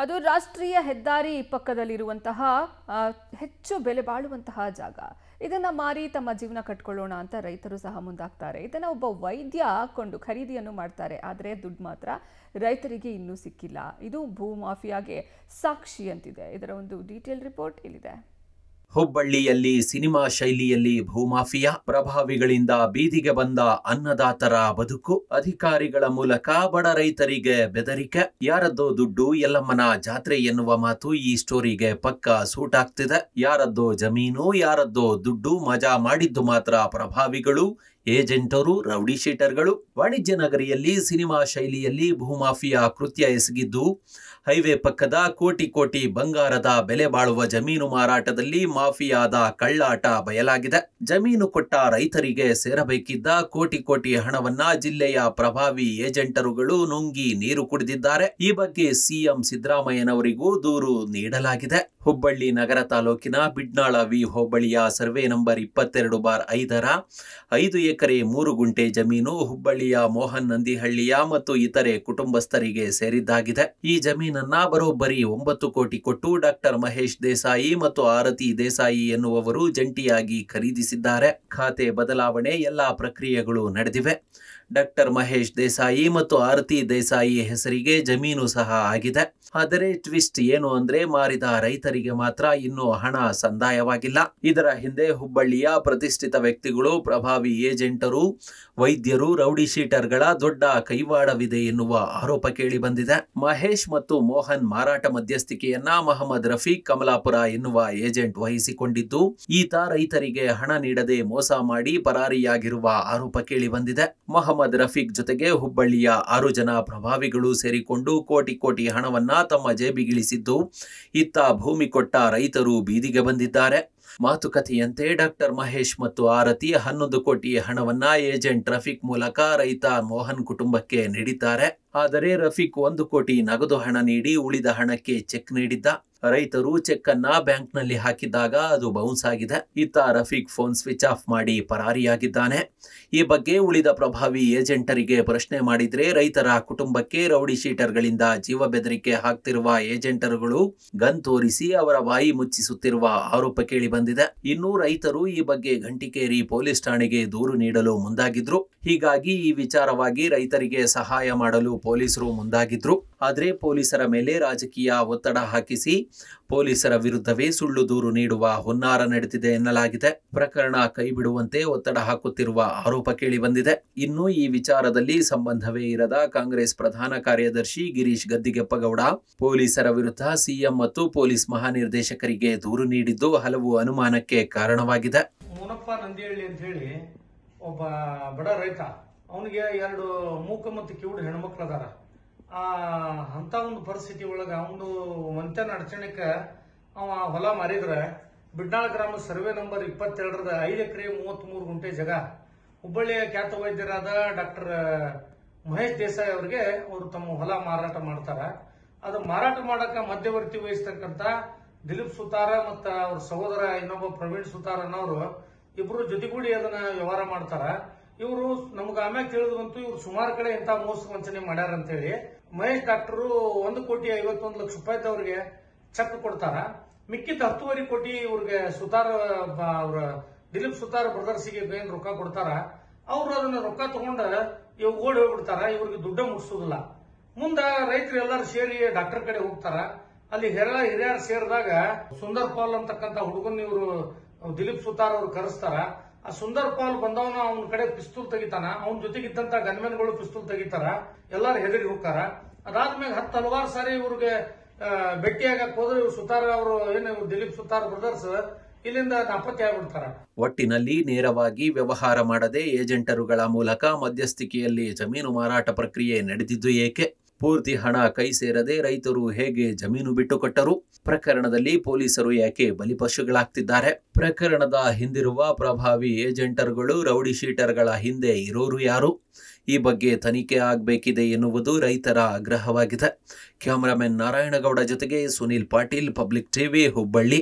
ಅದು ರಾಷ್ಟ್ರೀಯ ಹೆದ್ದಾರಿ ಪಕ್ಕದಲ್ಲಿರುವಂತಹ ಹೆಚ್ಚು ಬೆಲೆ ಬಾಳುವಂತಹ ಜಾಗ. ಇದನ್ನ ಮಾರಿ ತಮ್ಮ ಜೀವನ ಕಟ್ಕೊಳ್ಳೋಣ ಅಂತ ರೈತರು ಸಹ ಮುಂದಾಗ್ತಾರೆ. ಇದನ್ನ ಒಬ್ಬ ವೈದ್ಯ ಖರೀದಿಯನ್ನು ಮಾಡ್ತಾರೆ. ಆದರೆ ದುಡ್ಡು ಮಾತ್ರ ರೈತರಿಗೆ ಇನ್ನೂ ಸಿಕ್ಕಿಲ್ಲ. ಇದು ಭೂ ಮಾಫಿಯಾಗೆ ಸಾಕ್ಷಿ ಅಂತಿದೆ. ಇದರ ಒಂದು ಡೀಟೇಲ್ ರಿಪೋರ್ಟ್ ಇಲ್ಲಿದೆ. ಹುಬ್ಬಳ್ಳಿಯಲ್ಲಿ ಸಿನಿಮಾ ಶೈಲಿಯಲ್ಲಿ ಭೂಮಾಫಿಯಾ, ಪ್ರಭಾವಿಗಳಿಂದ ಬೀದಿಗೆ ಬಂದ ಅನ್ನದಾತರ ಬದುಕು, ಅಧಿಕಾರಿಗಳ ಮೂಲಕ ಬಡ ರೈತರಿಗೆ ಬೆದರಿಕೆ. ಯಾರದ್ದೋ ದುಡ್ಡು ಯಲ್ಲಮ್ಮನ ಜಾತ್ರೆ ಎನ್ನುವ ಮಾತು ಈ ಸ್ಟೋರಿಗೆ ಪಕ್ಕಾ ಸೂಟ್ ಆಗ್ತಿದೆ. ಯಾರದ್ದೋ ಜಮೀನು, ಯಾರದ್ದೋ ದುಡ್ಡು, ಮಜಾ ಮಾಡಿದ್ದು ಮಾತ್ರ ಪ್ರಭಾವಿಗಳು, ಏಜೆಂಟರು, ರೌಡಿ ಶೀಟರ್ಗಳು. ವಾಣಿಜ್ಯ ನಗರಿಯಲ್ಲಿ ಸಿನಿಮಾ ಶೈಲಿಯಲ್ಲಿ ಭೂಮಾಫಿಯಾ ಕೃತ್ಯ ಎಸಗಿದ್ದು, ಹೈವೇ ಪಕ್ಕದ ಕೋಟಿ ಕೋಟಿ ಬಂಗಾರದ ಬೆಲೆ ಬಾಳುವ ಜಮೀನು ಮಾರಾಟದಲ್ಲಿ ಮಾಫಿಯಾದ ಕಳ್ಳಾಟ ಬಯಲಾಗಿದೆ. ಜಮೀನು ಕೊಟ್ಟ ರೈತರಿಗೆ ಸೇರಬೇಕಿದ್ದ ಕೋಟಿ ಕೋಟಿ ಹಣವನ್ನ ಜಿಲ್ಲೆಯ ಪ್ರಭಾವಿ ಏಜೆಂಟರುಗಳು ನುಂಗಿ ನೀರು ಕುಡಿದಿದ್ದಾರೆ. ಈ ಬಗ್ಗೆ ಸಿಎಂ ಸಿದ್ದರಾಮಯ್ಯನವರಿಗೂ ದೂರು ನೀಡಲಾಗಿದೆ. ಹುಬ್ಬಳ್ಳಿ ನಗರ ತಾಲೂಕಿನ ಬಿಡ್ನಾಳ ವಿ ಹೋಬಳಿಯ ಸರ್ವೆ ನಂಬರ್ 22/5ರ 5 ಎಕರೆ 3 ಗುಂಟೆ ಜಮೀನು ಹುಬ್ಬಳ್ಳಿಯ ಮೋಹನ್ ನಂದಿಹಳ್ಳಿಯ ಮತ್ತು ಇತರೆ ಕುಟುಂಬಸ್ಥರಿಗೆ ಸೇರಿದ್ದಾಗಿದೆ. ಈ ಜಮೀನನ್ನ ಬರೋಬ್ಬರಿ 9 ಕೋಟಿ ಕೊಟ್ಟು ಡಾಕ್ಟರ್ ಮಹೇಶ್ ದೇಸಾಯಿ ಮತ್ತು ಆರತಿ ದೇಸಾಯಿ ಎನ್ನುವವರು ಜಂಟಿಯಾಗಿ ಖರೀದಿಸಿದ್ದಾರೆ. ಖಾತೆ ಬದಲಾವಣೆ ಎಲ್ಲಾ ಪ್ರಕ್ರಿಯೆಗಳು ನಡೆದಿವೆ. ಡಾಕ್ಟರ್ ಮಹೇಶ್ ದೇಸಾಯಿ ಮತ್ತು ಆರತಿ ದೇಸಾಯಿ ಹೆಸರಿಗೆ ಜಮೀನು ಸಹ ಆಗಿದೆ. ಆದರೆ ಟ್ವಿಸ್ಟ್ ಏನು ಅಂದ್ರೆ ಮಾರಿದ ರೈತರಿಗೆ ಮಾತ್ರ ಇನ್ನೂ ಹಣ ಸಂದಾಯವಾಗಿಲ್ಲ. ಇದರ ಹಿಂದೆ ಹುಬ್ಬಳ್ಳಿಯ ಪ್ರತಿಷ್ಠಿತ ವ್ಯಕ್ತಿಗಳು, ಪ್ರಭಾವಿ ಏಜೆಂಟರು, ವೈದ್ಯರು, ರೌಡಿ ಶೀಟರ್ಗಳ ದೊಡ್ಡ ಕೈವಾಡವಿದೆ ಎನ್ನುವ ಆರೋಪ ಕೇಳಿ ಬಂದಿದೆ. ಮಹೇಶ್ ಮತ್ತು ಮೋಹನ್ ಮಾರಾಟ ಮಧ್ಯಸ್ಥಿಕೆಯನ್ನ ಮಹಮ್ಮದ್ ರಫೀಕ್ ಕಮಲಾಪುರ ಎನ್ನುವ ಏಜೆಂಟ್ ವಹಿಸಿಕೊಂಡಿದ್ದು, ಈತ ರೈತರಿಗೆ ಹಣ ನೀಡದೆ ಮೋಸ ಮಾಡಿ ಪರಾರಿಯಾಗಿರುವ ಆರೋಪ ಕೇಳಿ ಬಂದಿದೆ. ಮಹಮ್ಮದ್ ರಫೀಕ್ ಜೊತೆಗೆ ಹುಬ್ಬಳ್ಳಿಯ 6 ಜನ ಪ್ರಭಾವಿಗಳು ಸೇರಿಕೊಂಡು ಕೋಟಿ ಕೋಟಿ ಹಣವನ್ನ ತಮ್ಮ ಜೇಬಿಗಿಳಿಸಿದ್ದು, ಇತ್ತ ಭೂಮಿ ಕೊಟ್ಟ ರೈತರು ಬೀದಿಗೆ ಬಂದಿದ್ದಾರೆ. ಮಾತುಕತೆಯಂತೆ ಡಾಕ್ಟರ್ ಮಹೇಶ್ ಮತ್ತು ಆರತಿ 11 ಕೋಟಿ ಹಣವನ್ನ ಏಜೆಂಟ್ ರಫೀಕ್ ಮೂಲಕ ರೈತ ಮೋಹನ್ ಕುಟುಂಬಕ್ಕೆ ನೀಡಿದ್ದಾರೆ. ಆದರೆ ರಫೀಕ್ 1 ಕೋಟಿ ನಗದು ಹಣ ನೀಡಿ ಉಳಿದ ಹಣಕ್ಕೆ ಚೆಕ್ ನೀಡಿದ್ದ. ರೈತರು ಚೆಕ್ ಅನ್ನ ಬ್ಯಾಂಕ್ನಲ್ಲಿ ಹಾಕಿದಾಗ ಅದು ಬೌನ್ಸ್ ಆಗಿದೆ. ಇತ್ತ ರಫೀಕ್ ಫೋನ್ ಸ್ವಿಚ್ ಆಫ್ ಮಾಡಿ ಪರಾರಿಯಾಗಿದ್ದಾನೆ. ಈ ಬಗ್ಗೆ ಉಳಿದ ಪ್ರಭಾವಿ ಏಜೆಂಟರಿಗೆ ಪ್ರಶ್ನೆ ಮಾಡಿದ್ರೆ ರೈತರ ಕುಟುಂಬಕ್ಕೆ ರೌಡಿ ಶೀಟರ್ಗಳಿಂದ ಜೀವ ಬೆದರಿಕೆ ಹಾಕ್ತಿರುವ ಏಜೆಂಟರುಗಳು ಗನ್ ತೋರಿಸಿ ಅವರ ಬಾಯಿ ಮುಚ್ಚಿಸುತ್ತಿರುವ ಆರೋಪ ಕೇಳಿ ಬಂದಿದೆ. ಇನ್ನು ರೈತರು ಈ ಬಗ್ಗೆ ಘಂಟಿಕೇರಿ ಪೊಲೀಸ್ ಠಾಣೆಗೆ ದೂರು ನೀಡಲು ಮುಂದಾಗಿದ್ರು. ಹೀಗಾಗಿ ಈ ವಿಚಾರವಾಗಿ ರೈತರಿಗೆ ಸಹಾಯ ಮಾಡಲು ಪೊಲೀಸರು ಮುಂದಾಗಿದ್ರು. ಆದ್ರೆ ಪೊಲೀಸರ ಮೇಲೆ ರಾಜಕೀಯ ಒತ್ತಡ ಹಾಕಿಸಿ ಪೊಲೀಸರ ವಿರುದ್ಧವೇ ಸುಳ್ಳು ದೂರು ನೀಡುವ ಹುನ್ನಾರ ನಡೆದಿದೆ ಎನ್ನಲಾಗಿದೆ. ಪ್ರಕರಣ ಕೈಬಿಡುವಂತೆ ಒತ್ತಡ ಹಾಕುತ್ತಿರುವ ಆರೋಪ ಕೇಳಿ ಬಂದಿದೆ. ಇನ್ನು ಈ ವಿಚಾರದಲ್ಲಿ ಸಂಬಂಧವೇ ಇರದ ಕಾಂಗ್ರೆಸ್ ಪ್ರಧಾನ ಕಾರ್ಯದರ್ಶಿ ಗಿರೀಶ್ ಗದ್ದಿಗೆಪ್ಪಗೌಡ ಪೊಲೀಸರ ವಿರುದ್ಧ ಸಿಎಂ ಮತ್ತು ಪೊಲೀಸ್ ಮಹಾನಿರ್ದೇಶಕರಿಗೆ ದೂರು ನೀಡಿದ್ದು ಹಲವು ಅನುಮಾನಕ್ಕೆ ಕಾರಣವಾಗಿದೆ. ಮುನಪ್ಪ ನಂದಿಹಳ್ಳಿ ಅಂತ ಹೇಳಿ ಒಬ್ಬ ಬಡ ರೈತ, ಅವನಿಗೆ 2 ಮೂಕ ಮತ್ತು ಕಿವುಡು ಹೆಣ್ಮಕ್ಳು ಅದಾರ. ಅಂತ ಒಂದು ಪರಿಸ್ಥಿತಿ ಒಳಗ ಅವನು ಒಂತನ ಅಡಚಣೆಕ ಅವ ಹೊಲ ಮಾರಿದ್ರೆ ಬಿಡ್ನಾಳ ಗ್ರಾಮ ಸರ್ವೆ ನಂಬರ್ 22ರದ 5 ಎಕರೆ 33 ಗುಂಟೆ ಜಾಗ ಹುಬ್ಬಳ್ಳಿಯ ಖ್ಯಾತ ವೈದ್ಯರಾದ ಡಾಕ್ಟರ್ ಮಹೇಶ್ ದೇಸಾಯಿ ಅವರಿಗೆ ಅವರು ತಮ್ಮ ಹೊಲ ಮಾರಾಟ ಮಾಡ್ತಾರ. ಅದು ಮಾರಾಟ ಮಾಡಕ ಮಧ್ಯವರ್ತಿ ವಹಿಸ್ತಕ್ಕಂತ ದಿಲೀಪ್ ಸುತಾರ ಮತ್ತ ಅವ್ರ ಸಹೋದರ ಇನ್ನೊಬ್ಬ ಪ್ರವೀಣ್ ಸುತಾರ ಅನ್ನೋರು ಇಬ್ರು ಜೊತೆಗೂಡಿ ಅದನ್ನ ವ್ಯವಹಾರ ಮಾಡ್ತಾರ. ಇವರು ನಮ್ಗ ಆಮ್ಯಾಗ ತಿಳಿದಂತೂ ಇವ್ರು ಸುಮಾರು ಕಡೆ ಇಂತ ಮೋಸ ವಂಚನೆ ಮಾಡ್ಯಾರ ಅಂತ ಹೇಳಿ ಮಹೇಶ್ ಡಾಕ್ಟರ್ 1,51,00,000 ಅವ್ರಿಗೆ ಚೆಕ್ ಕೊಡ್ತಾರ. ಮಿಕ್ಕಿದ 10.5 ಕೋಟಿ ಇವ್ರಿಗೆ ಸುತಾರ ಅವ್ರ ದಿಲೀಪ್ ಸುತಾರ ಬ್ರದರ್ಸಿಗೆ ಏನ್ ರೊಕ್ಕ ಕೊಡ್ತಾರ. ಅವ್ರು ಅದನ್ನ ರೊಕ್ಕ ತಗೊಂಡ ಇವ್ ಓಡಿ ಹೋಗ್ಬಿಡ್ತಾರ. ಇವ್ರಿಗೆ ದುಡ್ಡ ಮುಟ್ಸೋದಿಲ್ಲ. ಮುಂದ ರೈತರು ಎಲ್ಲಾರು ಸೇರಿ ಡಾಕ್ಟರ್ ಕಡೆ ಹೋಗ್ತಾರ. ಅಲ್ಲಿ ಹಿರಿಯರು ಸೇರಿದಾಗ ಸುಂದರ್ ಪಾಲ್ ಅಂತಕ್ಕಂತ ಹುಡುಗನ್ ಇವರು ದಿಲೀಪ್ ಸುತಾರ್ ಅವ್ರು ಕರೆಸ್ತಾರ. ಆ ಸುಂದರ್ ಪಾಲ್ ಬಂದವನ ಅವನ ಕಡೆ ಪಿಸ್ತೂಲ್ ತೆಗಿತಾನ. ಅವನ ಜೊತೆಗಿದ್ದಂತ ಗನ್ಮೆನ್ಗಳು ಪಿಸ್ತೂಲ್ ತೆಗಿತಾರ. ಎಲ್ಲಾರು ಹೆದರಿ ಹೋಗ್ತಾರ. ಅದಾದ್ಮೇಲೆ 10 ಹಲವಾರು ಸಾರಿ ಇವ್ರಿಗೆ ಭೇಟಿಯಾಗಕ್ ಹೋದ್ರೆ ಇವ್ರು ಸುತಾರ್ ಅವರು ಏನು ದಿಲೀಪ್ ಸುತಾರ್ ಬ್ರದರ್ಸ್ ಇಲ್ಲಿಂದ ನಾಪತ್ತೆ ಆಗ್ಬಿಡ್ತಾರ. ಒಟ್ಟಿನಲ್ಲಿ ನೇರವಾಗಿ ವ್ಯವಹಾರ ಮಾಡದೆ ಏಜೆಂಟರುಗಳ ಮೂಲಕ ಮಧ್ಯಸ್ಥಿಕೆಯಲ್ಲಿ ಜಮೀನು ಮಾರಾಟ ಪ್ರಕ್ರಿಯೆ ನಡೆದಿದ್ದು ಏಕೆ? ಪೂರ್ತಿ ಹಣ ಕೈ ಸೇರದೆ ರೈತರು ಹೇಗೆ ಜಮೀನು ಬಿಟ್ಟುಕೊಟ್ಟರು? ಪ್ರಕರಣದಲ್ಲಿ ಪೊಲೀಸರು ಯಾಕೆ ಬಲಿಪಶುಗಳಾಗ್ತಿದ್ದಾರೆ? ಪ್ರಕರಣದ ಹಿಂದಿರುವ ಪ್ರಭಾವಿ ಏಜೆಂಟರುಗಳು, ರೌಡಿ ಶೀಟರ್ಗಳ ಹಿಂದೆ ಇರೋರು ಯಾರು? ಈ ಬಗ್ಗೆ ತನಿಖೆ ಆಗಬೇಕಿದೆ ಎನ್ನುವುದು ರೈತರ ಆಗ್ರಹವಾಗಿದೆ. ಕ್ಯಾಮರಾಮನ್ ನಾರಾಯಣಗೌಡ ಜೊತೆಗೆ ಸುನಿಲ್ ಪಾಟೀಲ್, ಪಬ್ಲಿಕ್ ಟಿವಿ, ಹುಬ್ಬಳ್ಳಿ.